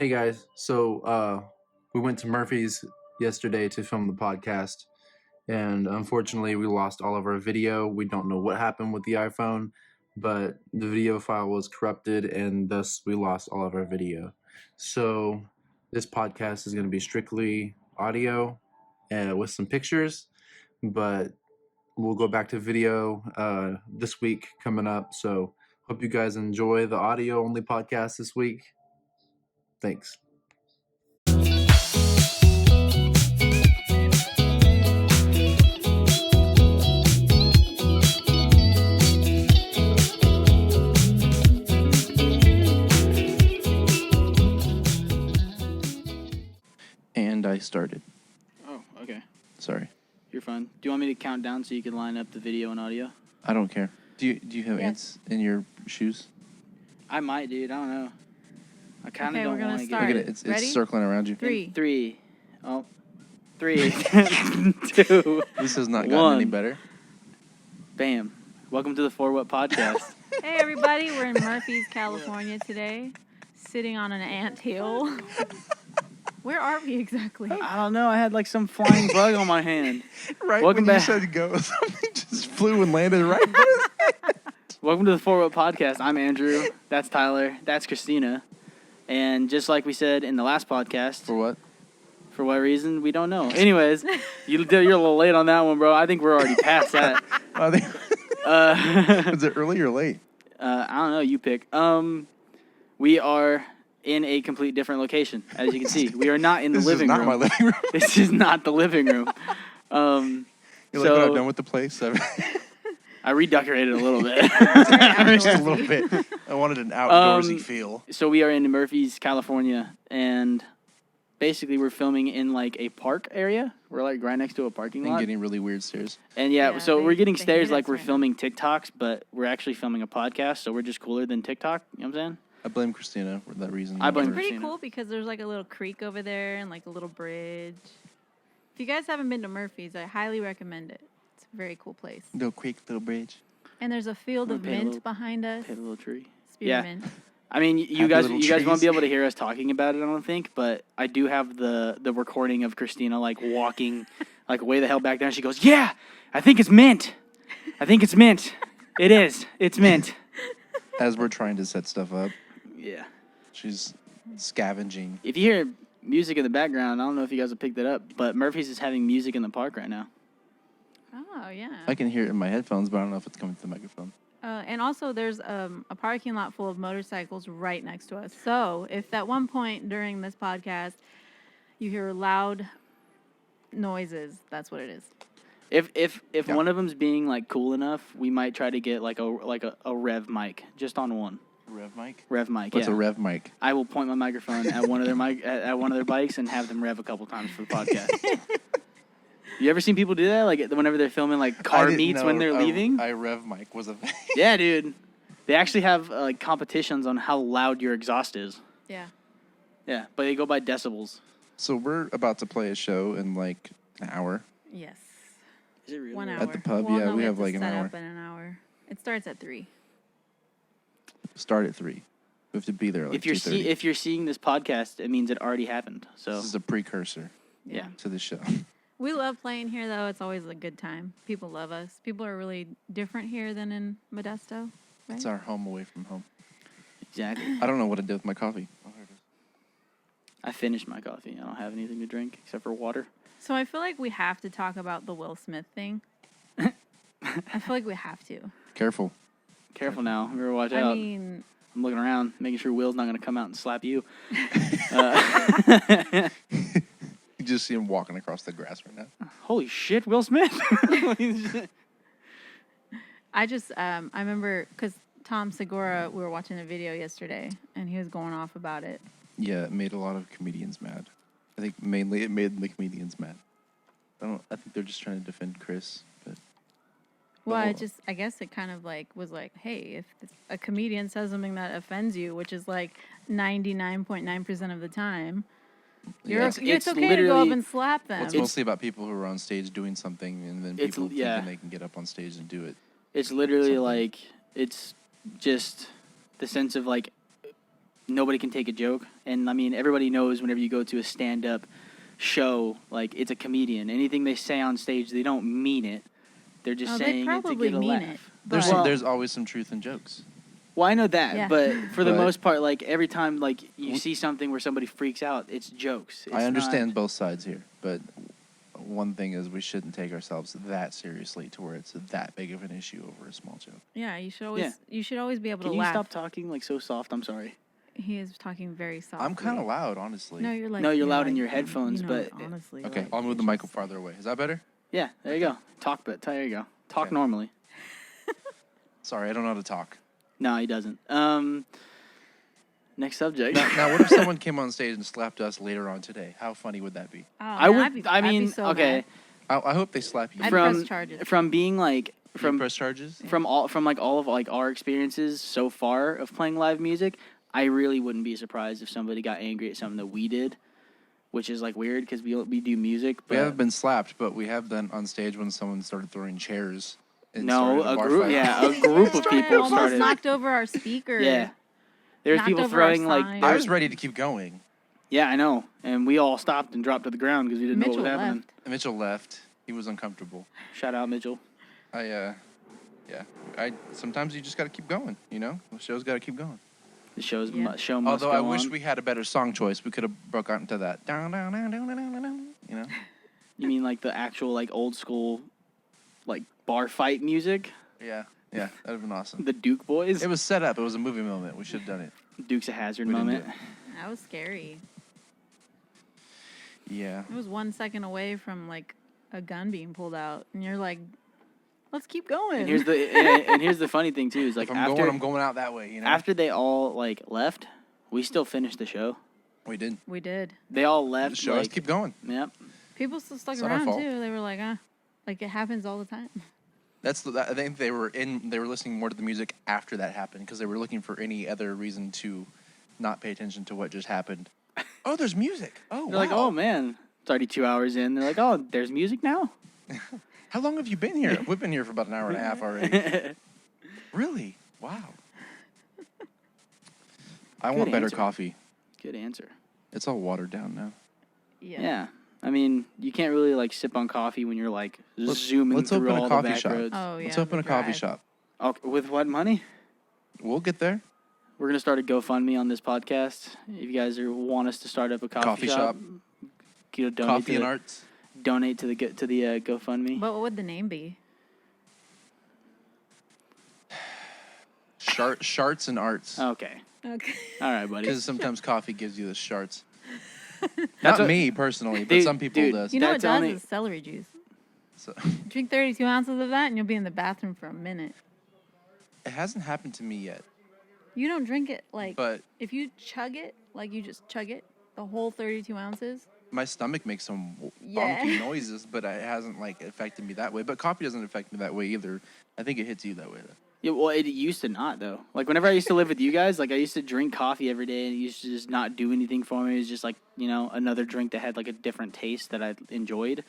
Hey guys, we went to Murphy's yesterday to film the podcast, and unfortunately we lost all of our video. We don't know what happened with the iPhone, but the video file was corrupted and thus we lost all of our video. So this podcast is going to be strictly audio with some pictures, but we'll go back to video this week coming up. So hope you guys enjoy the audio only podcast this week. Thanks. And I started. Oh, okay. Sorry. You're fine. Do you want me to count down so you can line up the video and audio? I don't care. Do you have ants in your shoes? I might, dude. I don't know. I kind of don't want to Look at it. It's circling around you. Three. Oh. 3, 2. This has not gotten any better. Bam. Welcome to the For What podcast. Hey, everybody. We're in Murphy's, California today, sitting on an anthill. Where are we exactly? I don't know. I had like some flying bug on my hand. Right Welcome when back. you said go, something just flew and landed right. Welcome to the For What podcast. I'm Andrew. That's Tyler. That's Christina. And just like we said in the last podcast. For what? For what reason? We don't know. Anyways, you're a little late on that one, bro. I think we're already past that. Is it early or late? I don't know. You pick. We are in a complete different location, as you can see. We are not in the living room. This is not my living room. This is not the living room. You're like what I've done with the place? I redecorated a little bit. Just a little bit. I wanted an outdoorsy feel. So we are in Murphy's, California, and basically we're filming in like a park area. We're like right next to a parking lot. And getting really weird stairs. And we're getting stares like we're filming TikToks, but we're actually filming a podcast, so we're just cooler than TikTok. You know what I'm saying? I blame Christina for that reason. I blame It's pretty Christina. cool because there's like a little creek over there and like a little bridge. If you guys haven't been to Murphy's, I highly recommend it. It's a very cool place. Little creek, little bridge. And there's a field of mint behind us. Hit a little tree. Spearmint. I mean, you Happy guys little won't be trees. able to hear us talking about it, I don't think, but I do have the recording of Christina like walking like way the hell back there, and she goes, "Yeah, I think it's mint. I think it's mint. It is. It's mint." As we're trying to set stuff up, Yeah. she's scavenging. If you hear music in the background, I don't know if you guys have picked it up, but Murphy's is having music in the park right now. Oh, yeah. I can hear it in my headphones, but I don't know if it's coming through the microphone. And also, there's a parking lot full of motorcycles right next to us. So, if at one point during this podcast you hear loud noises, that's what it is. If one of them's being like cool enough, we might try to get like a rev mic just on one. Rev mic? Rev mic. What's yeah. a rev mic? I will point my microphone at one of their at one of their bikes and have them rev a couple times for the podcast. You ever seen people do that? Like whenever they're filming like car meets when they're leaving? I rev mic was a thing. Yeah, dude. They actually have like competitions on how loud your exhaust is. Yeah. Yeah, but they go by decibels. So we're about to play a show in like an hour. Yes. Is it really? 1 hour. At the pub, Well, yeah, no, we have to like an set hour. up in an hour. It starts at 3. Start at 3. We have to be there at like 2:30. If you're seeing this podcast, it means it already happened. So This is a precursor yeah. to the show. We love playing here, though. It's always a good time. People love us. People are really different here than in Modesto, right? It's our home away from home. Exactly. I don't know what to do with my coffee. Oh, here it is. I finished my coffee. I don't have anything to drink except for water. So I feel like we have to talk about the Will Smith thing. I feel like we have to. Careful. Careful now. Remember, watch I out. mean, I'm looking around, making sure Will's not going to come out and slap you. You just see him walking across the grass right now. Holy shit, Will Smith. I remember because Tom Segura, we were watching a video yesterday, and he was going off about it. Yeah, it made a lot of comedians mad. I think mainly it made the comedians mad. I think they're just trying to defend Chris. But Well, I guess it kind of like was like, hey, if a comedian says something that offends you, which is like 99.9% of the time, it's okay to go up and slap them. Well, it's mostly about people who are on stage doing something, and then people thinking they can get up on stage and do it. It's literally like, it's just the sense of like nobody can take a joke. And I mean, everybody knows whenever you go to a stand-up show, like it's a comedian. Anything they say on stage, they don't mean it. They're just saying it to get a laugh. There's always some truth in jokes. Well, I know that, Yeah. but for the most part, like every time like you see something where somebody freaks out, it's jokes. I understand both sides here, but one thing is we shouldn't take ourselves that seriously to where it's that big of an issue over a small joke. Yeah, you should always be able Can to you laugh. stop talking like so soft? I'm sorry. He is talking very softly. I'm kind of loud, honestly. No, you're like you're loud like, in your headphones, but honestly, Okay, like, I'll move the mic farther away. Is that better? Yeah, there you go. Talk, but there you go. Talk Okay. normally. Sorry, I don't know how to talk. No, he doesn't. Next subject. Now, what if someone came on stage and slapped us later on today? How funny would that be? Oh, I man, would. I'd be I mean, so okay. mad. I hope they slap you. I'd From press charges. from being like From press charges? from all of like our experiences so far of playing live music, I really wouldn't be surprised if somebody got angry at something that we did, which is like weird because we do music. But We haven't been slapped, but we have been on stage when someone started throwing chairs. And no, started a bar group. fight. Yeah, a group of people almost started. knocked over our speaker. Yeah, there's knocked people over our throwing like. sign. I was ready to keep going. Yeah, I know, and we all stopped and dropped to the ground because we didn't know Mitchell what was happening. left. Mitchell left. He was uncomfortable. Shout out Mitchell. Sometimes you just got to keep going, you know? The show's got to keep going. The show must Although go I wish on. we had a better song choice. We could have broke out into that. Down, down, down, down, down, down, down, you know? You mean like the actual like old school, like bar fight music? Yeah, that'd have been awesome. The Duke Boys. It was set up. It was a movie moment. We should have done it. Duke's a Hazard We didn't do moment. it. That was scary. Yeah. It was 1 second away from like a gun being pulled out, and you're like, "Let's keep going." And here's the funny thing too is like If I'm after going, I'm going out that way, you know? after they all like left, we still finished the show. We did. we did. They all The left. show has like, to keep going. Yep. People still stuck It's not our around fault. too. They were like, like it happens all the time. I think they were listening more to the music after that happened because they were looking for any other reason to not pay attention to what just happened. Oh, there's music. Oh, They're like, oh man, it's already 2 hours in. They're like, oh, there's music now. How long have you been here? We've been here for about an hour and a half already. Really? Wow. I Good want better answer. coffee. Good answer. It's all watered down now. Yeah. I mean, you can't really like sip on coffee when you're like zooming let's through open a all coffee the back shop. roads. Oh yeah. Let's open the a coffee drive. shop. Okay, with what money? We'll get there. We're gonna start a GoFundMe on this podcast. If you guys want us to start up a coffee shop, you know, donate Coffee and arts. donate to the GoFundMe. But what would the name be? Sharts and arts. Okay. Okay. All right, buddy. Because sometimes coffee gives you the sharts. That's Not what- me personally, but Dude, some people dude. does. You know what That's it does only- is celery juice. So, Drink 32 ounces of that, and you'll be in the bathroom for a minute. it hasn't happened to me yet, You don't drink it like but if you chug it, like you just chug it, the whole 32 ounces. my stomach makes some Yeah. bonky noises, but it hasn't like affected me that way. But coffee doesn't affect me that way either. I think it hits you that way though. Yeah, well, it used to not though. Like whenever I used to live with you guys, like I used to drink coffee every day, and it used to just not do anything for me. It was just like another drink that had like a different taste that I enjoyed.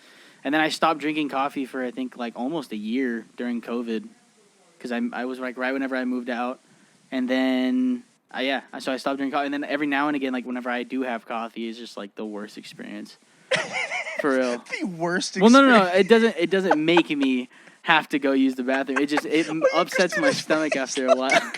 And then I stopped drinking coffee for I think like almost a year during COVID, because I was like right whenever I moved out, and then so I stopped drinking coffee. And then every now and again, like whenever I do have coffee, it's just like the worst experience. For real. The worst. Well, no. It doesn't make me have to go use the bathroom. It upsets my stomach after a while.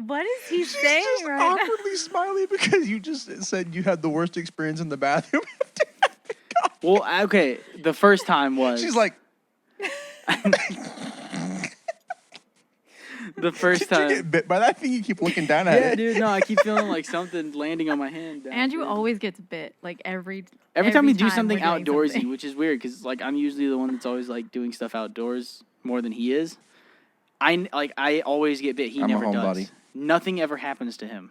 What is he saying She's just right now? awkwardly smiling because you just said you had the worst experience in the bathroom. Well, okay, the first time was She's like, the first did you time. get bit by that thing? You keep looking down at Yeah, it. dude. No, I keep feeling like something landing on my hand. down Andrew here. always gets bit, like every Every time we do we're something doing outdoorsy, something. which is weird because like I'm usually the one that's always like doing stuff outdoors more than he is. I always get bit. He I'm a never does. homebody. Nothing ever happens to him.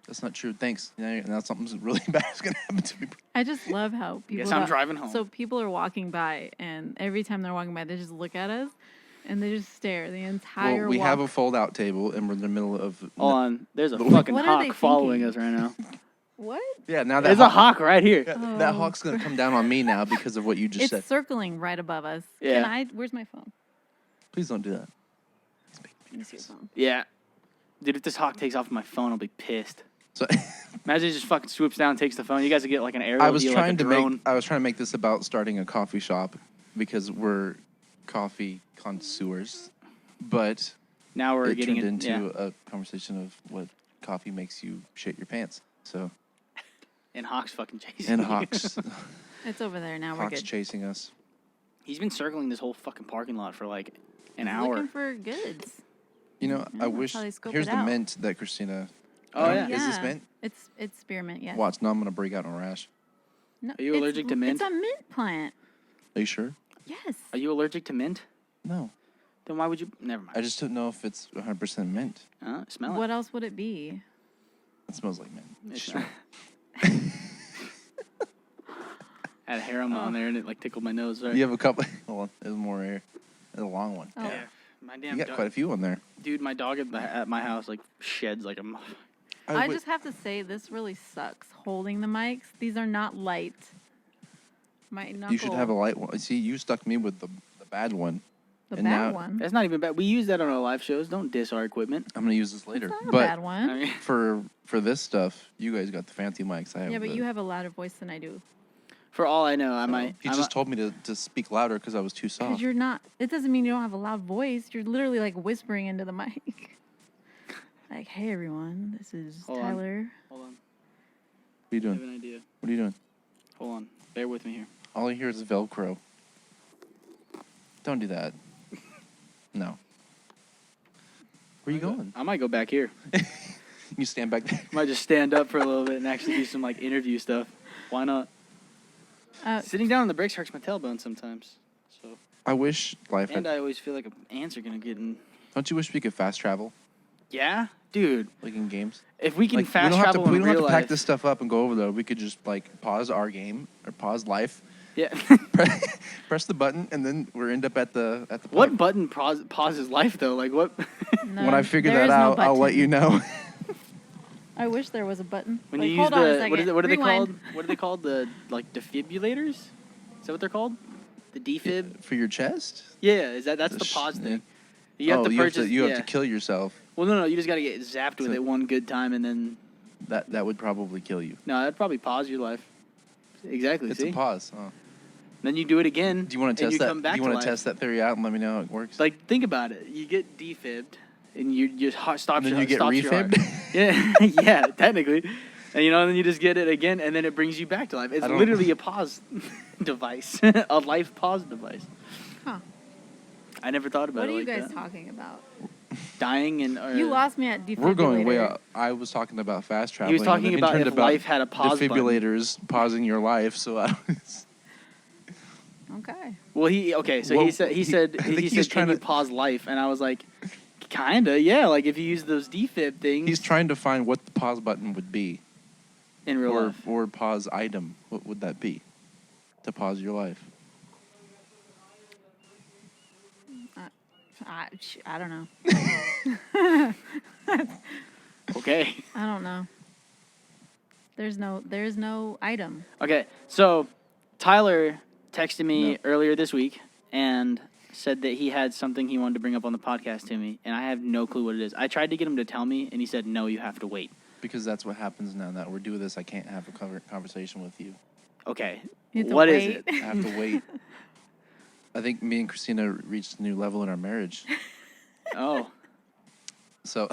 That's not true. Thanks. Now something really bad is gonna happen to me. I just love how people. Guess I'm driving home. So people are walking by, and every time they're walking by, they just look at us, and they just stare the entire. Well, we walk. have a fold-out table, and we're in the middle of. Hold on, there's a What fucking are they hawk following thinking? us right now. What? Yeah, now that There's a hawk right here. Yeah, that Oh. hawk's gonna come down on me now because of what you just It's said. circling right above us. Yeah. Can I? Where's my phone? Please don't do that. Let me see your phone. Yeah. Dude, if this hawk takes off my phone, I'll be pissed. So Imagine it just fucking swoops down and takes the phone. You guys would get like an aerial I was view, trying like a to drone. make this about starting a coffee shop because we're coffee connoisseurs, but Now we're it getting turned it into a conversation of what coffee makes you shit your pants. So and Hawk's fucking chasing and you. Hawks, It's over there now. We're Hawks good. chasing us. He's been circling this whole fucking parking lot for like an He's hour. looking for goods. You know, Yeah, I that's wish. how they scope Here's it the out. mint that Christina. Oh, yeah. Is this mint? It's spearmint. Yes. Watch, now I'm gonna break out in a rash. No, Are you it's- allergic to mint? It's a mint plant. Are you sure? Yes. Are you allergic to mint? No, Then why would you? Never mind. I just don't know if it's 100% mint. Smell it. What else would it be? It smells like mint. It's Sure. I had a hair on there and it like tickled my nose. Right? You have a couple. Hold on, there's more here. There's a long one. Oh. Yeah. My damn You got dog. quite a few on there. Dude, my dog at my house like sheds like a. I just have to say this really sucks. Holding the mics. These are not light. My knuckle. You should have a light one. See, you stuck me with the bad one. the and bad now- one. That's not even bad. We use that on our live shows. Don't diss our equipment. I'm gonna use this later. It's not a But bad one. I mean, for this stuff, you guys got the fancy mics. I have. Yeah, but the- you have a louder voice than I do. for all I know, I might. He I just told me to speak louder because I was too Because soft. you're not. It doesn't mean you don't have a loud voice. You're literally like whispering into the mic. Like, hey everyone, this is Hold on. Tyler. Hold on. What are you I have doing? an idea. What are you doing? Hold on. Bear with me here. All I hear is Velcro. Don't do that. No. Where are you going? I might go back here. You stand back there. I might just stand up for a little bit and actually do some like interview stuff. Why not? Sitting down on the brakes hurts my tailbone sometimes. So. I wish life And had. I always feel like ants are gonna get in. Don't you wish we could fast travel Yeah, dude. like in games? If we can Like, fast we don't have to. travel We in don't have real to pack life, this stuff up and go over there. We could just like pause our game or pause life, yeah. press the button, and then we're end up at the What park. button pauses life though? Like what? No, When I figure there that is no out, I'll let button. you know. I wish there was a button. When Like, you use hold on a the second. what are they Rewind. called? What are they called? The like defibrillators? Is that what they're called? The defib? For your chest? Yeah, that's the The pause sh- thing. You have to you purchase. you have yeah. to kill yourself. Well, no, you just gotta get zapped with So- it one good time, and then That would probably kill you. no, that'd probably pause your life. Exactly. It's see? a pause. Oh. Then you do it again. Do you want to and test you that? Come back Do you to want life. to test that theory out and let me know how it works? Like, think about it. You get defibbed, and you just stops and then your you get stops your heart. refibbed. Yeah, yeah, technically. And then you just get it again, and then it brings you back to life. It's I don't- literally a pause device, a life pause device. Huh. I never thought about What it are you like guys that. talking about? Dying and You lost me at defibrillator. We're going way out. I was talking about fast traveling. He was talking and then about turned if life had a pause button. defibrillators pausing your life. So I was, Okay. Well, so Well, he said I think he he's said trying can you to- pause life, and I was like, kinda, yeah. Like if you use those defib things he's trying to find what the pause button would be, in real life. or pause item. What would that be? To pause your life. I don't know. Okay. I don't know. There's no item. Okay, so Tyler texted me No. earlier this week and said that he had something he wanted to bring up on the podcast to me, and I have no clue what it is. I tried to get him to tell me, and he said, no, you have to wait. Because that's what happens now that we're doing this. I can't have a conversation with you. Okay, You have to what is wait. it? I have to wait. I think me and Christina reached a new level in our marriage. Oh, So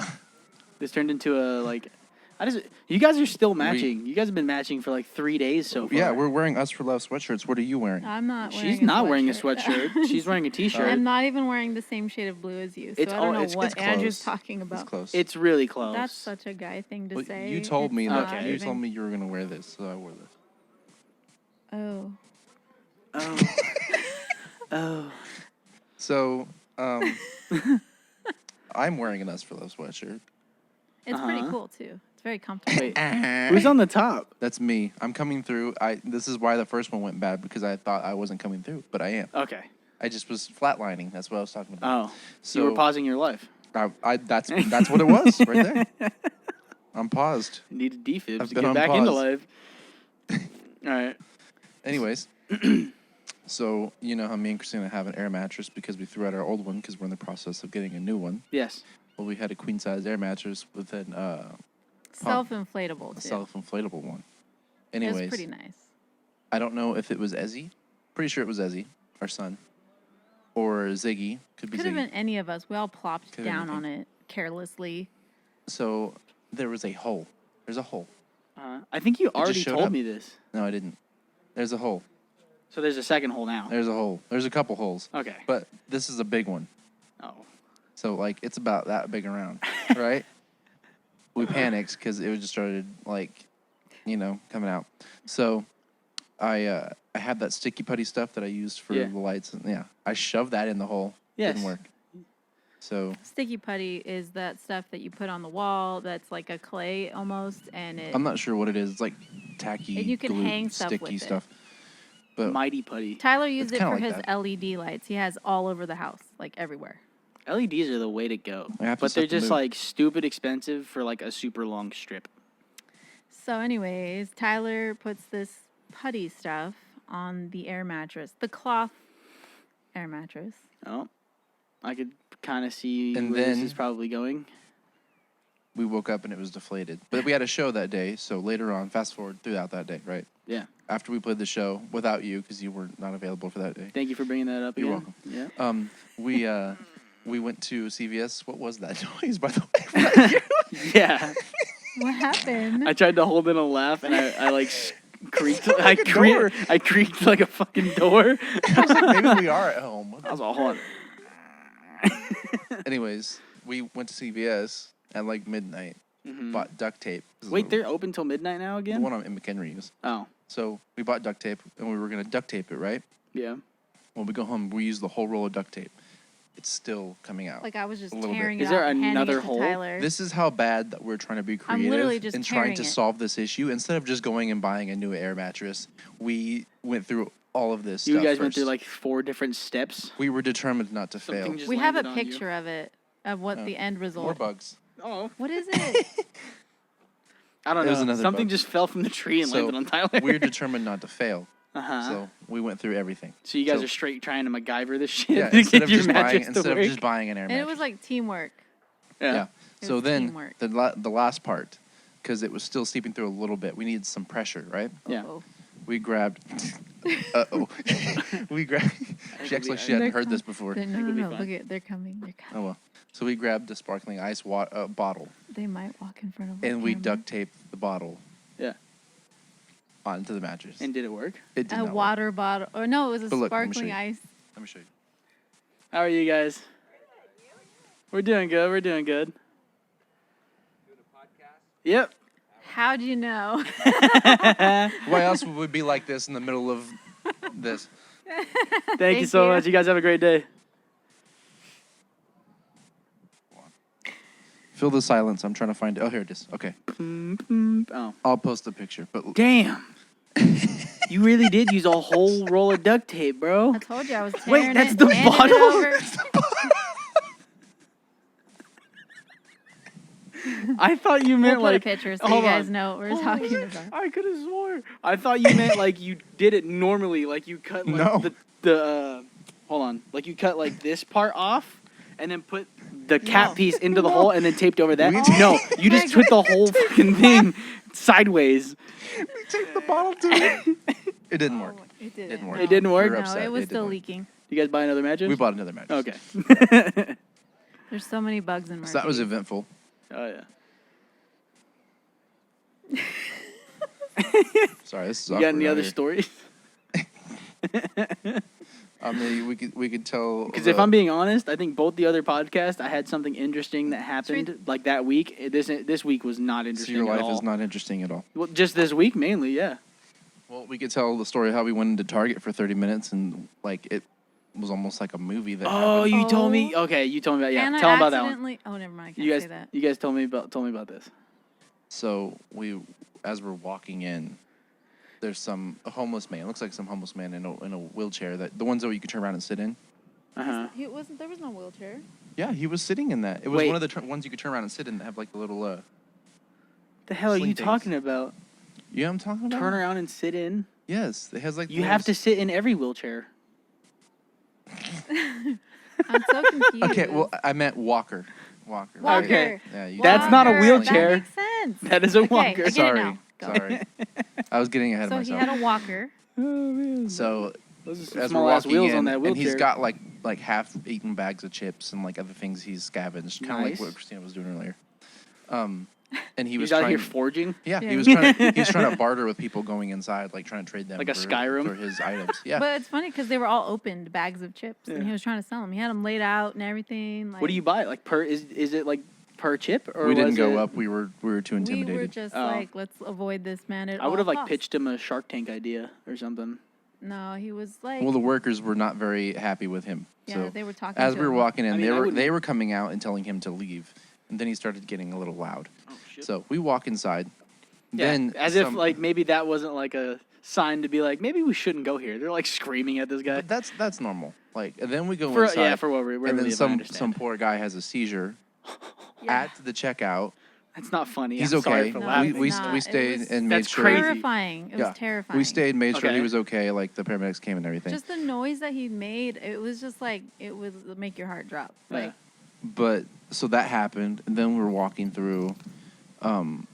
this turned into a, like, you guys are still matching. You guys have been matching for like 3 days so far. yeah, we're wearing Us for Love sweatshirts. What are you wearing? I'm not wearing She's a not wearing a sweatshirt. sweatshirt. She's wearing a t-shirt. I'm not even wearing the same shade of blue as you, so It's I don't all- know it's what close. Andrew's talking It's about. close. It's really close. That's such a guy thing to Well, say. you told me It's that. not Okay. You even- told me you were gonna wear this, so I wore this. Oh. Oh. Oh. So, I'm wearing an Us for Love sweatshirt. It's pretty Uh-huh. cool too. It's very comfortable. Wait, who's on the top? That's me. I'm coming through. This is why the first one went bad, because I thought I wasn't coming through, but I am. Okay. I just was flatlining. That's what I was talking about. Oh. So You were pausing your life. that's what it was right there. I'm paused. You needed defibs I've to been get on back into pause. life. All right. Anyways, so you know how me and Christina have an air mattress because we threw out our old one because we're in the process of getting a new one. Yes. Well, we had a queen size air mattress with an self-inflatable too. self-inflatable one. It Anyways, was pretty nice. I don't know if it was Ezzy. Pretty sure it was Ezzy, our son, or Ziggy. Could have Ziggy. been any of us. We all plopped Could down have on it carelessly. So there was a hole. There's a hole. I think you just already showed told up. me this. No, I didn't. There's a hole. So there's a second hole now. There's a hole. There's a couple holes. Okay. But this is a big one. Oh. So, like, it's about that big around, right? We panicked because it just started, like, coming out. So I had that sticky putty stuff that I used for the lights. And, I shoved that in the hole. Yes. Didn't work. So Sticky putty is that stuff that you put on the wall that's like a clay almost, and it. I'm not sure what it is. It's like tacky, And you can glue, hang stuff sticky with it. stuff. But Mighty Putty. Tyler used It's it for kinda like his that. LED lights. He has all over the house, like everywhere. LEDs are the way to go. I have to But they're set the just mood. like stupid expensive for like a super long strip. So, anyways, Tyler puts this putty stuff on the air mattress, the cloth air mattress. Oh. I could kind of see And where this then- is probably going. we woke up and it was deflated. But we had a show that day, so later on, fast forward throughout that day, right? Yeah. After we played the show, without you, because you were not available for that day. Thank you for bringing that up You're again. welcome. Yeah. We went to CVS. What was that noise, by the way? Yeah. What happened? I tried to hold in a laugh and I like creaked. Like a door. I creaked like a fucking door. I was like, maybe we are at home. I was all hold on. Anyways, we went to CVS at like midnight, bought duct tape. Wait, they're open till midnight now The again? one in McHenry is. Oh, So we bought duct tape, and we were going to duct tape it, right? yeah. When we go home, we use the whole roll of duct tape. It's still coming out. Like I was just A little bit. tearing it Is there out and handing another it to hole? Tyler. This is how bad that we're trying to be I'm literally creative just in trying tearing to it. solve this issue. Instead of just going and buying a new air mattress, we went through all of this You stuff guys went first. through like 4 different steps. We were determined not to fail. Something just We have a landed on you. picture of it, of what Oh. the end result. More bugs. Oh, What is it? I don't It was know. another Something bug. just fell from the tree and So, landed on Tyler. We're determined not to fail. Uh-huh. So we went through everything. So you guys so- are straight trying to MacGyver this shit Yeah, to instead get of your just buying mattress to instead of work? just buying an air And mattress. it was like teamwork. Yeah. It So was then teamwork. the last part, because it was still seeping through a little bit, we needed some pressure, right? Yeah. Uh-oh. We grabbed. we grabbed. She acts like she hadn't They're heard this com- before. No, will be no, fine. look at they're coming. They're coming. Oh well. So we grabbed a sparkling ice bottle, They might walk in front of. and we camera. duct taped the bottle Yeah. onto the mattress. And did it work? It did A not work. water bottle, or no, it was a But look, let me show sparkling you. ice. Let me show you. How are you guys? We're doing good. We're doing good. Yep. How'd you know? Why else would we be like this in the middle of this? Thank you so much. You guys have a great day. Fill the silence. I'm trying to find it. Oh, here it is. Okay. Oh. I'll post the picture. But Damn. You really did use a whole roll of duct tape, bro. I told you I was Wait, tearing that's it, the handing it bottle? over. I thought you We'll meant put like a picture so you hold guys on. know what we're Hold talking on. about. I could have swore. I thought you meant like you did it normally, like you cut like No. the hold on, like you cut like this part off and then put the cap piece into the hole and then taped over that. We- No, you just put the whole fucking thing sideways. we taped the bottle to it. It didn't work. Oh, it didn't. Didn't work. It didn't work? We were No, upset. it was didn't still work. leaking. You guys buy another mattress? We bought another mattress. Okay. There's so many bugs in So that was Murphy's. eventful. Oh yeah. Sorry, this is You awkward. got any out other here. stories? I mean, we could tell. Because if I'm being honest, I think both the other podcasts, I had something interesting that happened Should like that week. This week was not so interesting your at life all. is not interesting at all. Well, just this week mainly, yeah. Well, we could tell the story of how we went into Target for 30 minutes and like it was almost like a movie that Oh, happened. you told me. Oh. Okay, you told me about And Tell I them about that one. accidentally. Oh, never mind. I can't You guys, say that. you guys told me about this. So as we're walking in, there's a homeless man. Looks like some homeless man in a wheelchair. That the ones that you can turn around and sit in. Uh-huh. There was no wheelchair. Yeah, he was sitting in that. It was Wait. one of the ones you could turn around and sit in that have like the little. The hell are Sling you things. talking about? You know what I'm talking about? Turn around and sit in. Yes, it has like. You have to sit in every wheelchair. I'm so confused. Okay, well, I meant walker. Walker. Walker. Okay. Yeah, you That's not a Walker, wheelchair. That makes sense. That is a Okay, walker. I get it Sorry. now. Go. Sorry. I was getting ahead So of he myself. had a walker. Oh man. So Those are some as we're small ass walking wheels in, on that and wheelchair. he's got like half-eaten bags of chips and like other things he's scavenged, kind of Nice. like what Christina was doing earlier. And he was He's out trying. here forging. Yeah, Yeah. he was trying to barter with people going inside, like trying to trade them Like a for, Skyrim? for his items. Yeah. But it's funny because they were all opened bags of chips, and Yeah. he was trying to sell them. He had them laid out and everything. Like, What do you buy? Like per is it like per chip or We didn't was go it- up. We were too We intimidated. were just Oh. like, let's avoid this man at I would have all like costs. pitched him a Shark Tank idea or something. No, he was like, Well, the workers were not very happy with him. yeah, So they were talking. as to we were him. walking in, I mean, I wouldn't- they were coming out and telling him to leave, and then he started getting a little loud. Oh shit. So we walk inside. Yeah, Then as if like maybe that wasn't like a sign to be like maybe we shouldn't go here. They're like screaming at this guy. But that's normal. Like, and then we go For inside. for what we and then I some understand. poor guy has a seizure Yeah. at the checkout. That's not funny. He's I'm okay. Sorry for No, laughing. it's we not. we It stayed was- and made That's sure. crazy. terrifying. It Yeah. was terrifying. We stayed, made sure he Okay. was okay. Like the paramedics came and everything. Just the noise that he made, it was just like it would make your heart drop. Yeah. Like, But so that happened, and then we were walking through, and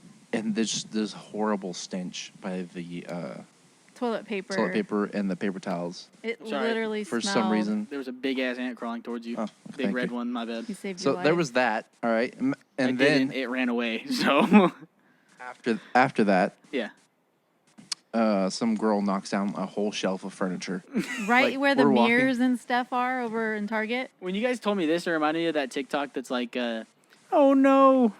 there's this horrible stench by the toilet paper. toilet paper and the paper towels It Sorry. literally for smelled. some reason. There was a big ass ant crawling towards you. Oh, Big thank red you. one. My bad. He saved So your there life. was that. All right, I and didn't. then It ran away. So after that, yeah. some girl knocks down a whole shelf of furniture. right like, where the we're walking- mirrors and stuff are over in Target. When you guys told me this, it reminded me of that TikTok that's like, oh no,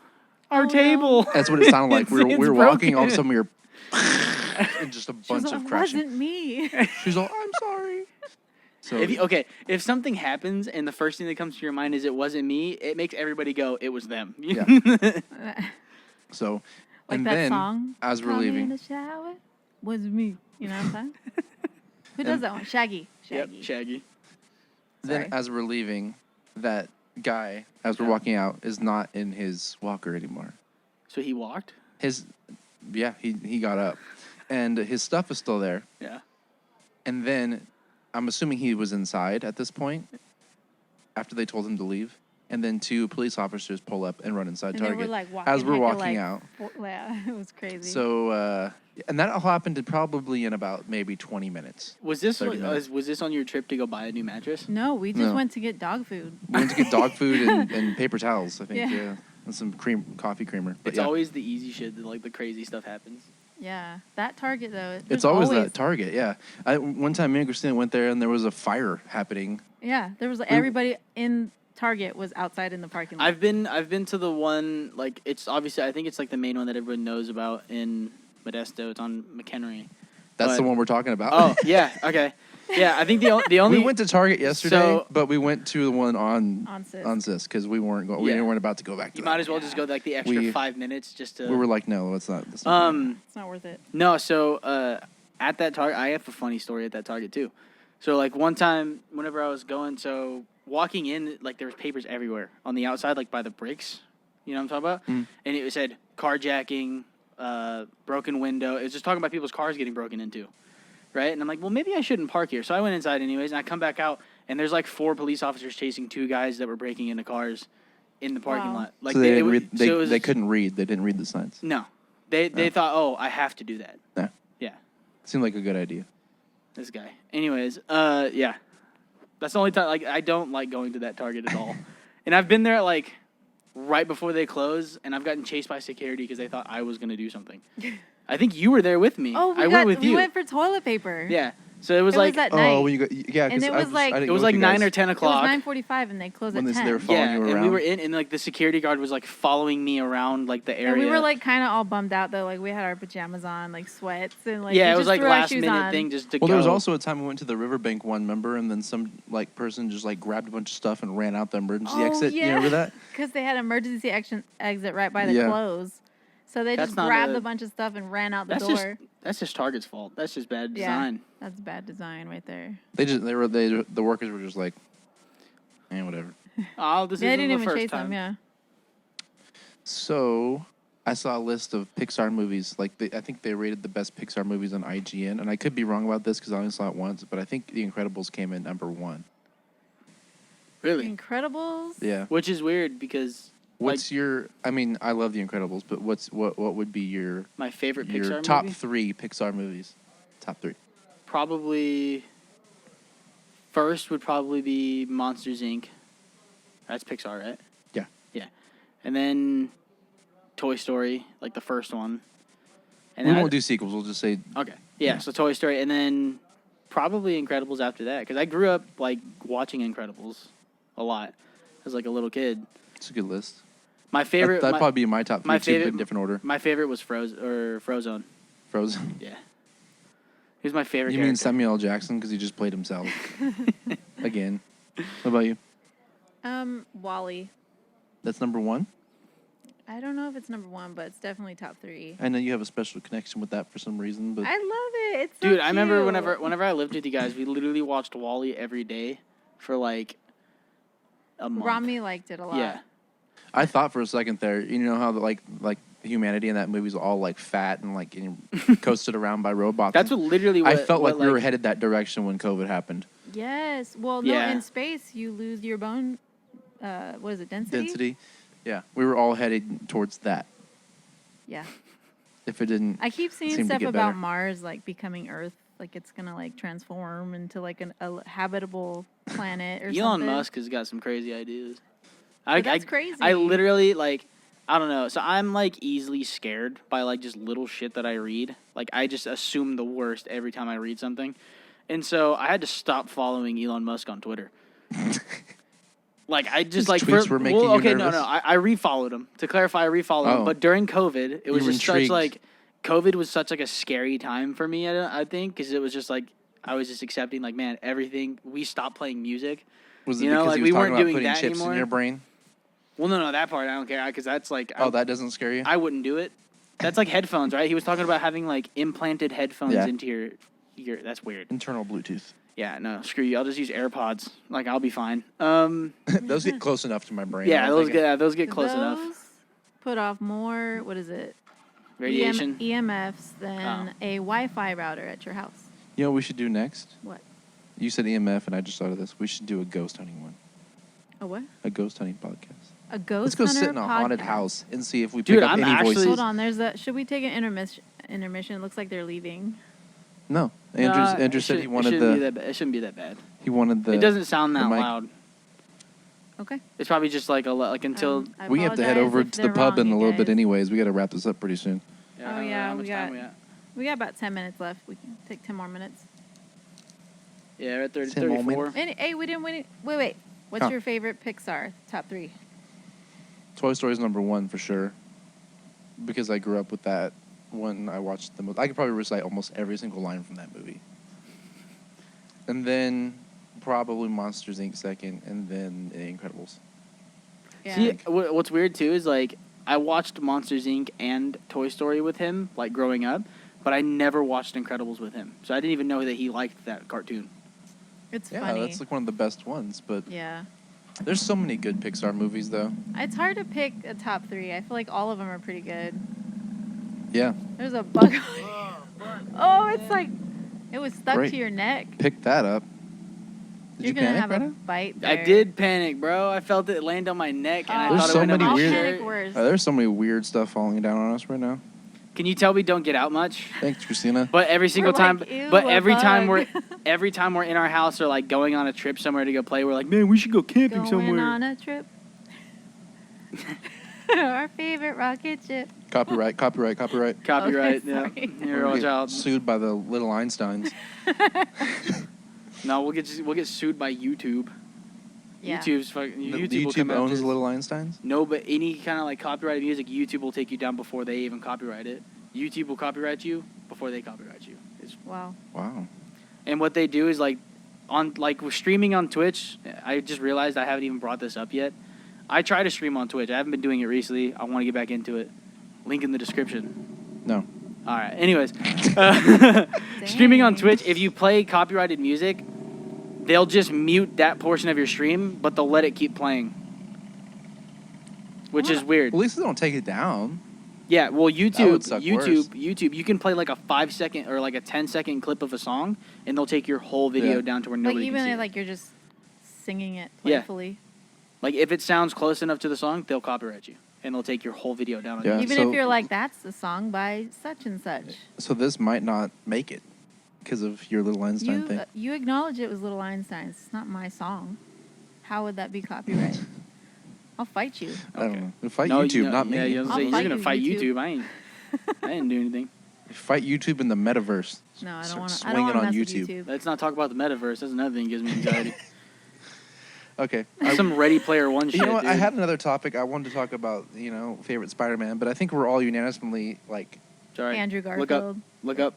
our Oh, no. table. That's what it sounded like. We It's were walking, all of a broken. sudden we were, and just a She was bunch like, of it crashing. wasn't me. She's all, I'm sorry. So If something happens and the first thing that comes to your mind is it wasn't me, it makes everybody go, it was them. Yeah. like so, and that then song. as we're Come in leaving, the shower was me. You know what I'm saying? Who does And- that one? Shaggy. Yep, Shaggy. Shaggy. then Sorry. as we're leaving, that guy, as we're walking out, is not in his walker anymore. So he walked? He got up, and his stuff is still there. Yeah. And then, I'm assuming he was inside at this point, after they told him to leave. And then 2 police officers pull up and run inside And they Target were like walking as we're hecka, walking like, out. Yeah, it was crazy. So, and that all happened probably in about maybe 20 minutes. Was this 30 minutes. was this on your trip to go buy a new mattress? no, we just No. went to get dog food. We went to get dog food and paper towels, I think, Yeah. yeah. And some coffee creamer. But It's yeah. always the easy shit that like the crazy stuff happens. Yeah, that Target though. It's there's always that Target, yeah. One time me and Christina went there and there was a fire happening. Yeah, there was like, We- everybody in Target was outside in the parking lot. I've been to the one like it's obviously I think it's like the main one that everyone knows about in Modesto. It's on McHenry. That's the But- one we're talking about. Oh yeah, okay, yeah. I think the only we went to Target yesterday, So- but we went to the one on on Sis because we weren't going. We Yeah. weren't about to go back to you that. might as well just go like the extra We- 5 minutes just to. We were like, no, let's not. Let's not do It's not worth it. No, so at that Target, I have a funny story at that Target too. So like one time, whenever I was going, so walking in, like there was papers everywhere on the outside, like by the bricks. You know what I'm talking about? Mm. And it said carjacking, broken window. It was just talking about people's cars getting broken into, right? And I'm like, well, maybe I shouldn't park here. So I went inside anyways, and I come back out, and there's like 4 police officers chasing 2 guys that were breaking into cars in the parking Wow. lot. Like so they, it didn't was- read, so it was- they couldn't read. They didn't read the signs. No, they Oh. thought, oh, I have to do that. Yeah. Yeah. Seemed like a good idea. This guy. Anyways, yeah. That's the only time, like, I don't like going to that Target at all. And I've been there, like, right before they close, and I've gotten chased by security because they thought I was going to do something. I think you were there with me. Oh, I went with we you. went for toilet paper. Yeah. So it was It like, was at night. Oh, when you go, yeah, And because it was like- it was like 9 or 10 It was o'clock. 9:45 and they closed When at they 10. were following Yeah, you and we around. were in, and like the security guard was like following me around like the area. And we were like kind of all bummed out though. Like we had our pajamas on, like sweats, and like yeah, we it was just like threw our last shoes minute on. thing just to Well, go. there was also a time we went to the Riverbank one, remember? And then some like person just like grabbed a bunch of stuff and ran out the emergency Oh, exit. You yeah. remember that? Because they had emergency exit right by the Yeah. close. So they That's just not grabbed a- a bunch of stuff and ran out the that's door. that's just Target's fault. That's just bad Yeah. design. That's bad design right there. The workers were just like, whatever. Oh, this They isn't didn't the even first chase time. them, yeah. So I saw a list of Pixar movies. Like I think they rated the best Pixar movies on IGN, and I could be wrong about this because I only saw it once, but I think The Incredibles came in number 1. Really? Incredibles. Yeah. Which is weird because What's your? I mean, I love The Incredibles, but what would be your my favorite your Pixar top movie? 3 Pixar movies? Top 3. Probably first would probably be Monsters Inc. That's Pixar, right? Yeah. Yeah. And then Toy Story, like the first one. And We then won't do sequels. We'll just say okay. Yeah, so Toy Story, and then probably Incredibles after that, because I grew up like watching Incredibles a lot as like a little kid. it's a good list. My favorite. That'd probably be my top 3 my too, but favorite- in different order. My favorite was Frozone. Frozen. Yeah. He was my favorite. You mean character. Samuel L. Jackson because he just played himself again? What about you? Wally. That's number 1. I don't know if it's number 1, but it's definitely top 3. I know you have a special connection with that for some reason, but I love it. It's so Dude, I remember cute. whenever I lived with you guys, we literally watched Wall-E every day for like a month. Rami liked it a lot. Yeah. I thought for a second there, you know how like humanity in that movie's all like fat and like coasted around by robots. That's what literally. What, I felt what, like we were headed that direction when COVID happened. Yes. Well, no, Yeah. in space, you lose your bone, what is it, density? Density. Yeah, we were all headed towards that. Yeah. If it didn't, I keep seeing seem to stuff get about better. Mars, like, becoming Earth. Like, it's going to, like, transform into, like, a habitable planet or Elon something. Musk has got some crazy ideas. But that's crazy. I literally like. I don't know. So I'm like easily scared by like just little shit that I read. Like I just assume the worst every time I read something. And so I had to stop following Elon Musk on Twitter. Like I just His like tweets were making you okay, nervous? no. I refollowed him. To clarify, I refollowed him. Oh. But during COVID, it was were just such intrigued. like COVID was such like a scary time for me. I think because it was just like I was just accepting like man everything. We stopped playing music. was it you know, because like, he we was talking weren't about doing putting that chips anymore? in your brain? Well, no, that part I don't care because that's like Oh, that doesn't scare you? I wouldn't do it. That's like headphones, right? He was talking about having like implanted headphones Yeah. into your. That's weird. Internal Bluetooth. Yeah, no, screw you. I'll just use AirPods. Like I'll be fine. Those get close enough to my brain. Yeah, I don't those think get those get close Those enough. put off more, what is it? Radiation. EMFs than a Wi-Fi router at your house. You know what we should do next? What? You said EMF, and I just thought of this. We should do a ghost hunting one. A what? A ghost hunting podcast. A ghost Let's go sit hunter in a haunted podcast. house and see if we Dude, pick up I'm any actually- voices. Hold on, there's a. Should we take an intermission? It looks like they're leaving. No, Nah, Andrew it said he shouldn't- wanted it shouldn't be the. that bad. It shouldn't be that bad. He wanted the. It doesn't sound the that mic. loud. Okay. It's probably just like like until. I We have to head apologize over if to the they're pub wrong, in a you little bit, guys. anyways. We got to wrap this up pretty soon. Oh, I don't know yeah, how we much got- time we got. We got about 10 minutes left. We can take 10 more minutes. Yeah, we're at 30, 10 more 34. And, hey, we didn't win. Wait. What's Huh. your favorite Pixar top 3? Toy Story's number 1 for sure. Because I grew up with that when I watched the movie. I could probably recite almost every single line from that movie. And then probably Monsters Inc. second, and then The Incredibles. Yeah. See, what's weird too is like I watched Monsters Inc. and Toy Story with him, like growing up, but I never watched Incredibles with him, so I didn't even know that he liked that cartoon. It's Yeah, funny. that's like one of the best ones. But Yeah. there's so many good Pixar movies, though. It's hard to pick a top 3. I feel like all of them are pretty good. Yeah, There's a bug. Oh, it's like it was stuck Great. to your neck. pick that up. Did You're you gonna panic, have a Brenna? bite I there. did panic, bro. I felt it land on my neck, and I There's thought so it went many on my weird- I'll panic shirt. worse. There's so many weird stuff falling down on us right now. Can you tell we don't get out much? Thanks, Christina. But every single We're time, like, "Ew, but a every time bug." every time we're in our house or like going on a trip somewhere to go play, we're like, man, we should go camping Going somewhere. on a trip. Our favorite rocket ship. Copyright. Copyright. Okay, Yeah. sorry. Here, We'll watch get out. sued by the little Einsteins. No, we'll get sued by YouTube. Yeah. YouTube's fucking YouTube, will YouTube come owns after us. Little Einsteins? No, but any kind of like copyrighted music, YouTube will take you down before they even copyright it. YouTube will copyright you before they copyright you. Wow. Wow. And what they do is like with streaming on Twitch. I just realized I haven't even brought this up yet. I try to stream on Twitch. I haven't been doing it recently. I want to get back into it. Link in the description. No. All right. Anyways, streaming on Dang. Twitch. If you play copyrighted music, they'll just mute that portion of your stream, but they'll let it keep playing, which is weird. At least they don't take it down. Yeah, well, would suck worse. YouTube, you can play like a 5-second or like a 10-second clip of a song, and they'll take your whole video Yeah. down to where Like nobody even can see if, it. like you're just singing it Yeah. playfully. Like, if it sounds close enough to the song, they'll copyright you. And they'll take your whole video down on Yeah. YouTube. Even so- if you're like, that's the song by such and such. So this might not make it because of your Little Einstein thing. You acknowledge it was Little Einstein's. It's not my song. How would that be copyright? I'll fight you. I don't Okay. know. You fight No, YouTube, you know, not me. Yeah, you I'll you're fight gonna you, fight YouTube. YouTube. I didn't do anything. Fight YouTube in the metaverse. No, I don't Start want to. I swinging don't want on to mess YouTube. with YouTube. Let's not talk about the metaverse. That's another thing that gives me anxiety. Okay. Some Ready Player One shit. You know what? Dude. I had another topic I wanted to talk about. Favorite Spider-Man, but I think we're all unanimously like. Sorry. Andrew Look Garfield. up. Look up.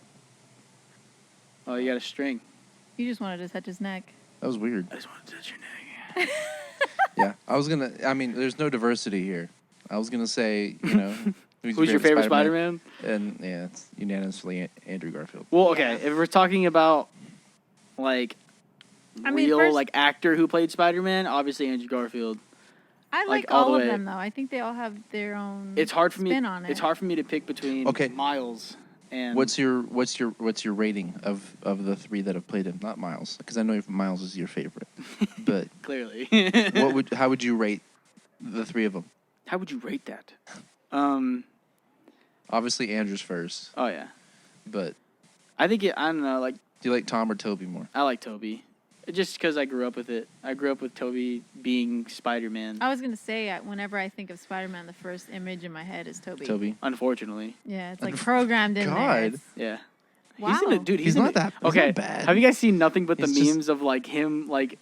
Oh, you got a string. You just wanted to touch his neck. That was weird. I just want to touch your neck. Yeah, I was gonna. I mean, there's no diversity here. I was gonna say, Who's your favorite Spider-Man? And yeah, it's unanimously Andrew Garfield. Well, okay. If we're talking about like real first- like actor who played Spider-Man, obviously Andrew Garfield. I like all all the of way. them though. I think they all have their own. It's hard for me. spin on it. It's hard for me to pick between Okay. Miles and What's your rating of the three that have played him? Not Miles, because I know Miles is your favorite. But clearly. how would you rate the three of them? How would you rate that? Obviously, Andrew's first, Oh yeah. but I think I don't know. Like do you like Tom or Toby more? I like Toby, just because I grew up with it. I grew up with Toby being Spider-Man. I was gonna say whenever I think of Spider-Man, the first image in my head is Toby. Toby. Unfortunately. Yeah, it's like programmed in there. God. It's- Yeah. Wow. He's in it, dude. He's in not it. that- he's Okay. not bad. Have you guys seen nothing but the He's just- memes of like him like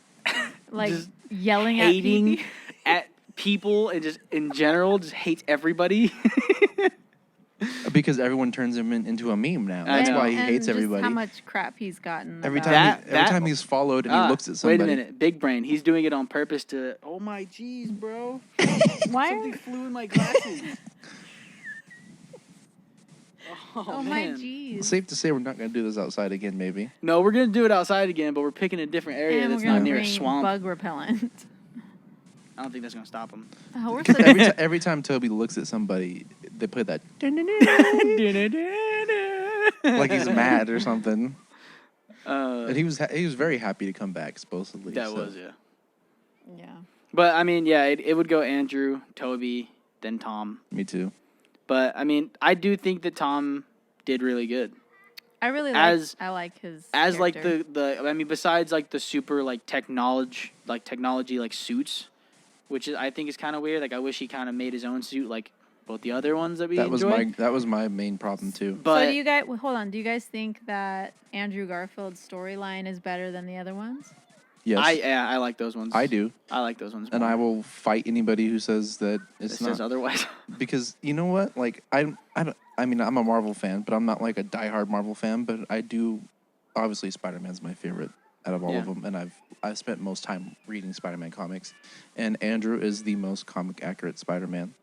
like just yelling hating at people. at people and just in general just hates everybody? Because everyone turns him into a meme now. I That's know. why he And hates just everybody. How much crap he's gotten. Every about- time, That- every time he's followed and he looks at Wait somebody. a minute, big brain. He's doing it on purpose to. Oh my jeez, bro! Why? Something flew in my glasses. Oh my jeez. Safe to say we're not going to do this outside again, maybe. No, we're gonna do it outside again, but we're picking a different area And that's we're not gonna near a bring swamp. bug repellent. I don't think that's gonna stop him. Oh, we're Every time Toby looks at somebody, they play that like he's mad or something. And he was very happy to come back, supposedly. That so. was yeah. Yeah. But I mean, yeah, it would go Andrew, Toby, then Tom. Me too. But I mean, I do think that Tom did really good. I really As- I like his As like character. the I mean, besides like the super like technology like suits, which is I think is kind of weird. Like I wish he kind of made his own suit like both the other ones that we That was enjoyed. that was my main problem too. But So do you guys hold on? Do you guys think that Andrew Garfield's storyline is better than the other ones? Yes, I like those ones. I do, I like those ones. and more. I will fight anybody who says that It it's says not. otherwise. Because you know what? Like I mean, I'm a Marvel fan, but I'm not like a diehard Marvel fan. But I do, obviously, Spider-Man's my favorite out of all of Yeah. them, and I've spent most time reading Spider-Man comics, and Andrew is the most comic accurate Spider-Man.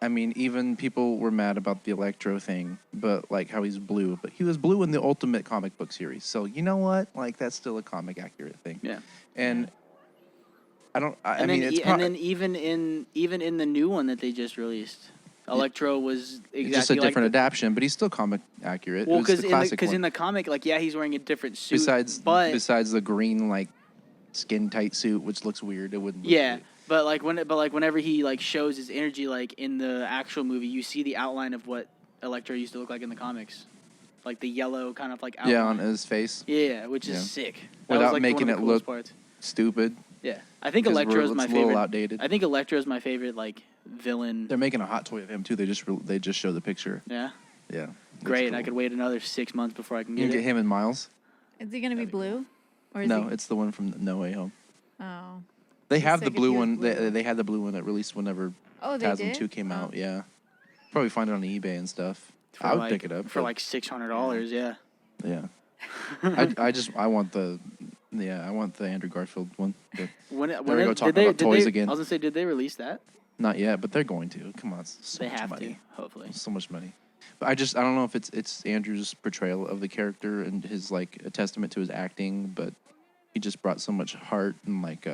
I mean, even people were mad about the Electro thing, but like how he's blue, but he was blue in the Ultimate comic book series. So you know what? Like that's still a comic accurate thing. Yeah. And I don't. I And mean, then, it's and then even in the new one that they just released, Electro was exactly it's just a like different the, adaptation, but he's still comic accurate. well, It was the because classic one. in the comic, like yeah, he's wearing a different suit. besides but the green like skin tight suit, which looks weird. It wouldn't. Look yeah, weird. but whenever he like shows his energy, like in the actual movie, you see the outline of what Electro used to look like in the comics, like the yellow kind of like outline. Yeah, on his face, Yeah, which is Yeah. sick. That Without was, like, making one of it the coolest look parts. stupid. Yeah, I think 'cause Electro is it's my a little favorite. outdated. I think Electro is my favorite like villain. They're making a hot toy of him too. They just show the picture. Yeah, Yeah, it's great. cool. I could wait another 6 months before I can You get can it. get him and Miles. Is he gonna be blue? Or is No, he... it's the one from No Way Home. Oh. They It's have the sick if blue he was one. blue. They had the blue one that released whenever Oh, they TASM did. 2 came out. Oh. Yeah, probably find it on eBay and stuff. For I would like- pick it up for but- like $600. Yeah. Yeah. I want the Andrew Garfield one. But When we go talking about did toys they, again. I was gonna say, did they release that? not yet, but they're going to. Come on, it's so They much have money. to, hopefully. So much money. But I don't know if it's Andrew's portrayal of the character and his like a testament to his acting, but he just brought so much heart and like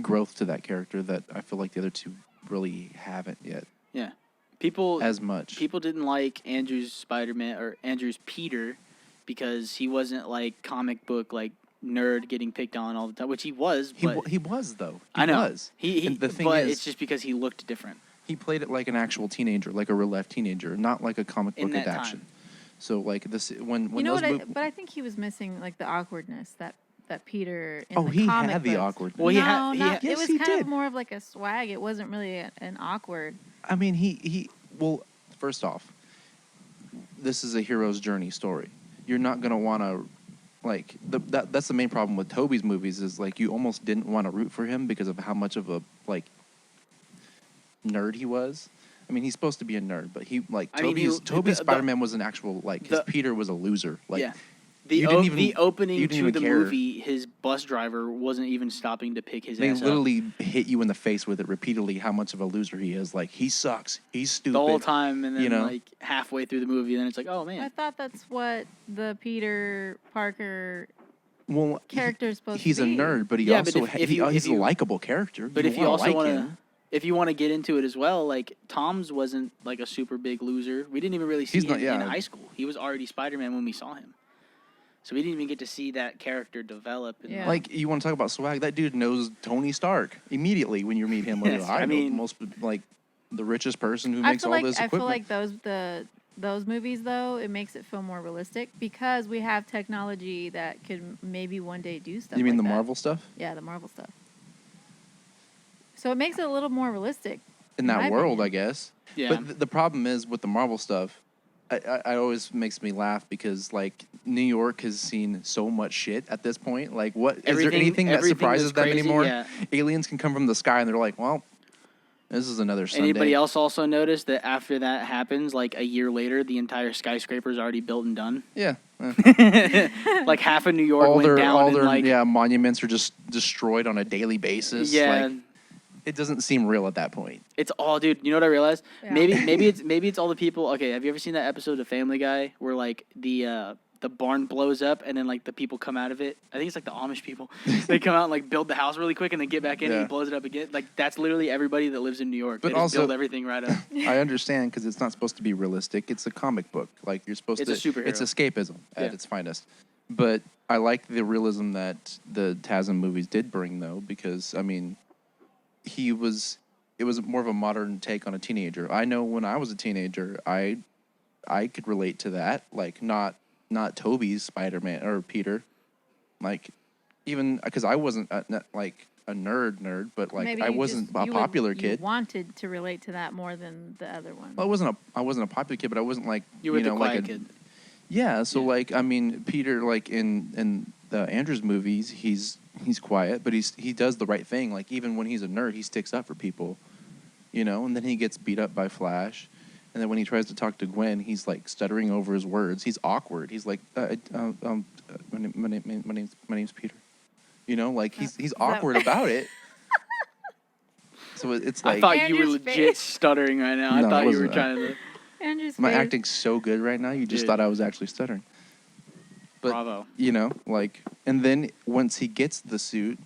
growth to that character that I feel like the other two really haven't yet Yeah. People as much. people didn't like Andrew's Spider-Man or Andrew's Peter because he wasn't like comic book like nerd getting picked on all the time, which he was. But He was though. I know. Was. And the thing but is, it's just because he looked different. He played it like an actual teenager, like a real life teenager, not like a comic book adaptation. So like this when you know what? But I think he was missing like the awkwardness that Peter in the he comic had the books. awkwardness. Well, Yes, it was he kind did. of more of like a swag. It wasn't really an awkward. I mean, well, first off, this is a hero's journey story. You're not gonna want to, like, that's the main problem with Tobey's movies is like you almost didn't want to root for him because of how much of a like nerd he was. I mean, he's supposed to be a nerd, but Tobey's Spider-Man was an actual his Peter was a loser. Like, yeah. The opening to the movie, his bus driver wasn't even stopping to pick his ass up. They literally hit you in the face with it repeatedly how much of a loser he is. Like, he sucks. He's stupid. The whole time, and then like halfway through the movie, then it's like, oh man. I thought that's what the Peter Parker character is supposed to be. He's a nerd, but he's a likable character. But if you also want to, if you want to get into it as well, like Tom's wasn't like a super big loser. We didn't even really see him in high school. He was already Spider-Man when we saw him. So we didn't even get to see that character develop. Like, you want to talk about swag? That dude knows Tony Stark immediately when you meet him. I mean, most like the richest person who makes all this equipment. I feel like those movies though, it makes it feel more realistic because we have technology that could maybe one day do stuff. You mean like the that. Marvel stuff? Yeah, the Marvel stuff. So it makes it a little more realistic in that world, opinion. I guess. Yeah. But the problem is with the Marvel stuff. I always makes me laugh because like New York has seen so much shit at this point. Like, what is there anything that surprises them anymore? Yeah. Aliens can come from the sky and they're like, well, this is another Sunday. Anybody else also notice that after that happens, like a year later, the entire skyscraper is already built and done? Yeah. Like half of New York went down. All their monuments are just destroyed on a daily basis. Yeah. Like, it doesn't seem real at that point. It's all, dude. You know what I realized? Yeah. Maybe it's all the people. Okay, have you ever seen that episode of Family Guy where like the barn blows up and then like the people come out of it? I think it's like the Amish people. They come out and like build the house really quick and then get back in and he blows it up again. Like that's literally everybody that lives in New York. But they just also, build everything right up. I understand because it's not supposed to be realistic. It's a comic book. Like you're supposed It's a superhero. It's escapism at its finest. But I like the realism that the TASM movies did bring though, because I mean, it was more of a modern take on a teenager. I know when I was a teenager, I could relate to that. Like not Tobey's Spider-Man or Peter, like even because I wasn't like a nerd, but like Maybe I wasn't a popular kid. You wanted to relate to that more than the other one. Well, I wasn't a popular kid, but I wasn't like You were the know, quiet like kid. Yeah, so like I mean Peter, like in the Andrews movies, he's quiet, but he does the right thing. Like even when he's a nerd, he sticks up for people, and then he gets beat up by Flash, and then when he tries to talk to Gwen, he's like stuttering over his words. He's awkward. He's like, my name's Peter, like he's awkward about it. So it's like I thought Andrew's you were legit face. stuttering right now. No, I thought it you were wasn't. trying to. Andrew's am I face. acting so good right now? You just Dude. thought I was actually stuttering. But, Bravo. Like, and then once he gets the suit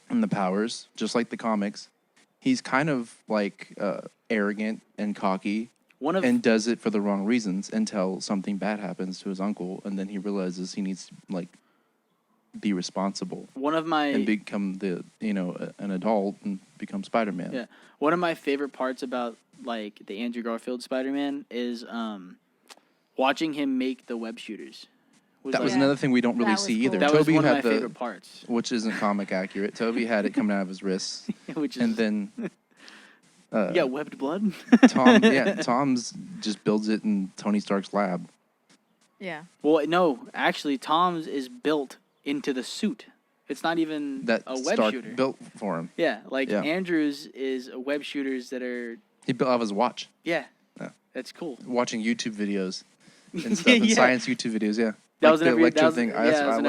and the powers, just like the comics, he's kind of like arrogant and cocky and does it for the wrong reasons until something bad happens to his uncle, and then he realizes he needs to like be responsible. And become an adult and become Spider-Man. Yeah. One of my favorite parts about like the Andrew Garfield Spider-Man is watching him make the web shooters. That was another thing we don't really see either. That Toby was one had of my favorite parts. Which isn't comic accurate. Toby had it coming out of his wrists. And then webbed blood? Tom's just builds it in Tony Stark's lab. Yeah. Well, no, actually Tom's is built into the suit. It's not even a web Stark shooter. built for him. Yeah, Andrew's is web shooters that are... He built out his watch. Yeah. That's cool. Watching YouTube videos and stuff, and science YouTube videos, yeah. That was whenever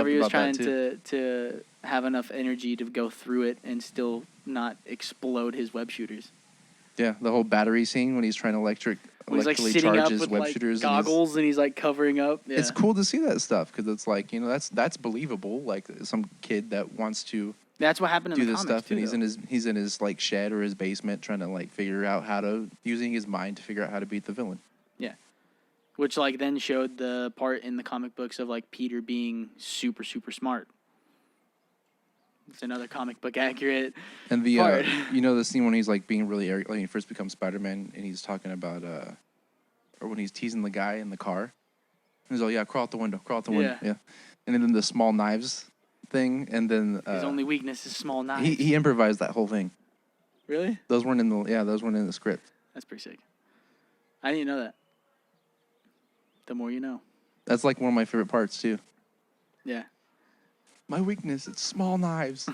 he was trying to have enough energy to go through it and still not explode his web shooters. Yeah, the whole battery scene when he's trying to electrically charge his web shooters. Goggles and he's like covering up. Yeah. It's cool to see that stuff because it's like that's believable. Like some kid that wants to. That's what happened in the comics stuff, too, and he's in his like shed or his basement trying to like figure out using his mind to figure out how to beat the villain. Yeah. Which like then showed the part in the comic books of like Peter being super, super smart. It's another comic book accurate And the part. the scene when he's like being really arrogant, like when he first becomes Spider-Man, and he's talking about or when he's teasing the guy in the car. He's like, yeah, crawl out the window, yeah. And then the small knives thing, and then His only weakness is small knives. he improvised that whole thing. Really? Those weren't in the script. That's pretty sick. I didn't know that. The more you know. That's like one of my favorite parts too. Yeah. My weakness, it's small knives.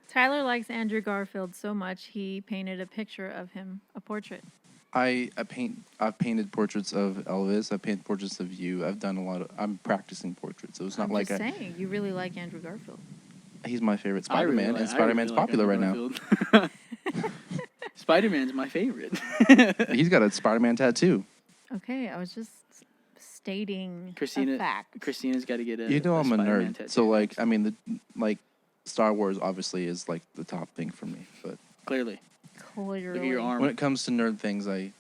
Tyler likes Andrew Garfield so much he painted a picture of him, a portrait. I've painted portraits of Elvis. I've painted portraits of you. I'm practicing portraits. So it's not I'm like just saying, you really like Andrew Garfield. He's my favorite Spider-Man, and Spider-Man's popular right now. Spider-Man's my favorite. He's got a Spider-Man tattoo. Okay, I was just stating Christina, a fact. Christina's got to get a I'm a Spider-Man nerd. tattoo. So Star Wars obviously is like the top thing for me. But Clearly. Clearly. Look at your arm. when it comes to nerd things, I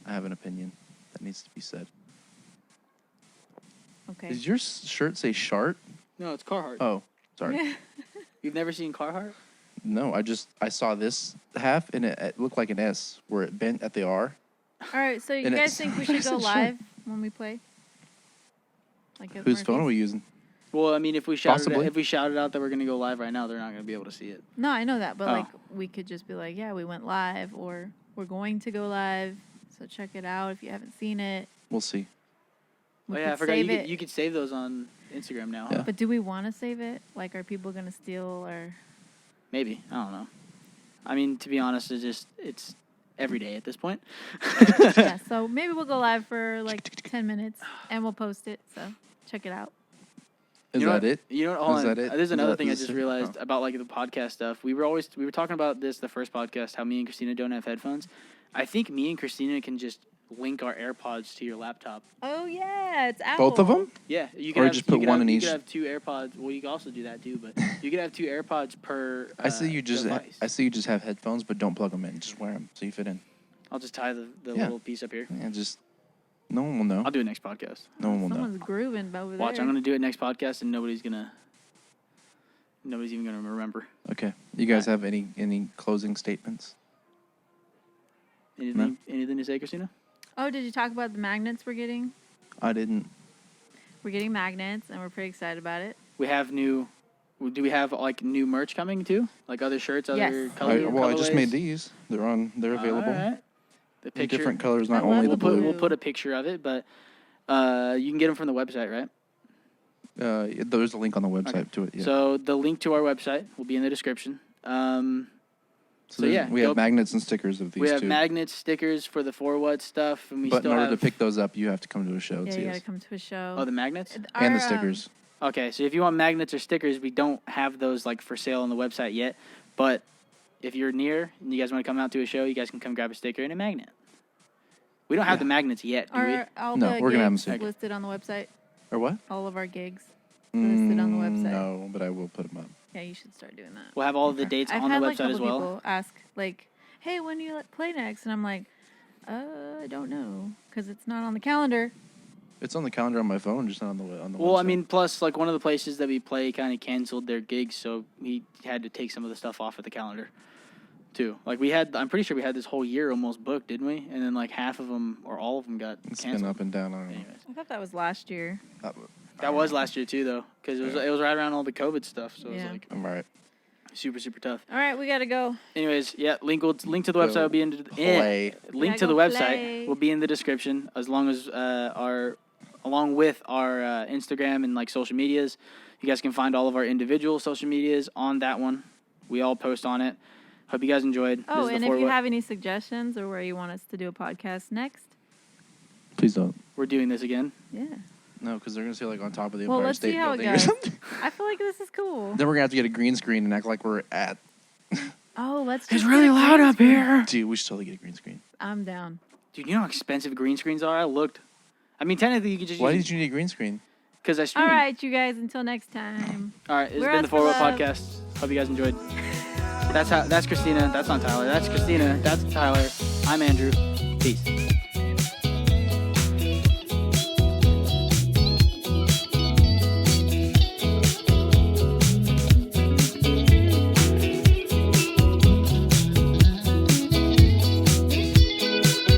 have an opinion that needs to be said. Okay. Does your shirt say Shart? No, it's Carhartt. Oh, sorry. You've never seen Carhartt? No, I saw this half and it looked like an S where it bent at the R. All right, so you And guys it's- think we should go Sure. live when we play? Like at Whose phone are Murphy's? we using? Well, I mean, if we shouted Possibly. out that we're going to go live right now, they're not going to be able to see it. No, I know that, but Oh. like we could just be like, yeah, we went live, or we're going to go live, so check it out if you haven't seen it. We'll see. We Oh, yeah, I could forgot save it. you could save those on Instagram now. Yeah. Huh? But do we want to save it? Like, are people gonna steal or? Maybe. I don't know. I mean, to be honest, it's every day at this point. Yeah, so maybe we'll go live for like 10 minutes and we'll post it. So check it out. Is You know that what- it? You know what? Hold Is on. that it? There's Is another that- thing I is just it? realized Oh. about like the podcast stuff. We were talking about this the first podcast, how me and Christina don't have headphones. I think me and Christina can just link our AirPods to your laptop. Oh yeah, it's Apple. Both of them? Yeah, you Or can have, just put you can one have, in you each? could have two AirPods. Well, you can also do that too, but you could have two AirPods per. I see you just device. have headphones, but don't plug them in. Just wear them so you fit in. I'll just tie the Yeah. little piece up here. And just no one will know. I'll do it next podcast. No one will know. Someone's grooving over Watch, there. I'm gonna do it next podcast, and nobody's even gonna remember. Okay. You guys have any closing statements? Anything to say, Christina? Oh, did you talk about the magnets we're getting? I didn't. We're getting magnets, and we're pretty excited about it. We have new. Do we have like new merch coming too? Like other shirts, other Yes. colors? I just made these. They're available. All right. The In picture. different colors, not I only love the We'll blue. put a picture of it, but you can get them from the website, right? There's a link on the website Okay. to it. Yeah. So the link to our website will be in the description. So yeah, we have magnets and stickers of these we have two. magnets, stickers for the For What stuff, and we But in still order have. to pick those up, you have to come to a show and Yeah, see you us. gotta come to a show. Oh, the magnets. And Our, the stickers. Okay, so if you want magnets or stickers, we don't have those like for sale on the website yet. But if you're near and you guys want to come out to a show, you guys can come grab a sticker and a magnet. We don't have Yeah. the magnets yet, do we? Are all No, the we're gonna have 'em gigs soon. listed on the website? Or what? All of our gigs listed on the website. No, but I will put them up. Yeah, you should start doing that. We'll have all of the Okay. dates I've on had the like a website as couple well. people ask like, "Hey, when do you play next?" And I'm like, I don't know, because it's not on the calendar. It's on the calendar on my phone, just not on the Well, I website. mean, plus like one of the places that we play kind of canceled their gigs, so we had to take some of the stuff off of the calendar, too. Like I'm pretty sure we had this whole year almost booked, didn't we? And then like half of them or all of them got It's been canceled. up and down. I don't know. Anyways, I thought that was last year. that was last year too, though, because it was right around all the COVID stuff, so it was Yeah. like I'm all right. super tough. All right, we gotta go. Anyways, yeah, link to the website will be in the Play. link Yeah, to the go website play. will be in the description, along with our Instagram and like social medias. You guys can find all of our individual social medias on that one. We all post on it. Hope you guys enjoyed. Oh, This is and the if For you What- have any suggestions or where you want us to do a podcast next, Please don't. we're doing this again. yeah. No, because they're gonna say like on top of the Well, Empire let's see State how it Building or goes. something. I feel like this is cool. Then we're gonna have to get a green screen and act like we're at. Oh, let's. It's just really get a loud green up screen. here. Dude, we should totally get a green screen. I'm down. Dude, you know how expensive green screens are? I looked. I mean, technically, you could just Why use did you need a green screen? because I All stream. right, you guys. Until next time. All right, this We're has been the us for For What love. podcast. Hope you guys enjoyed. That's Christina. That's not Tyler. That's Christina. That's Tyler. I'm Andrew. Peace.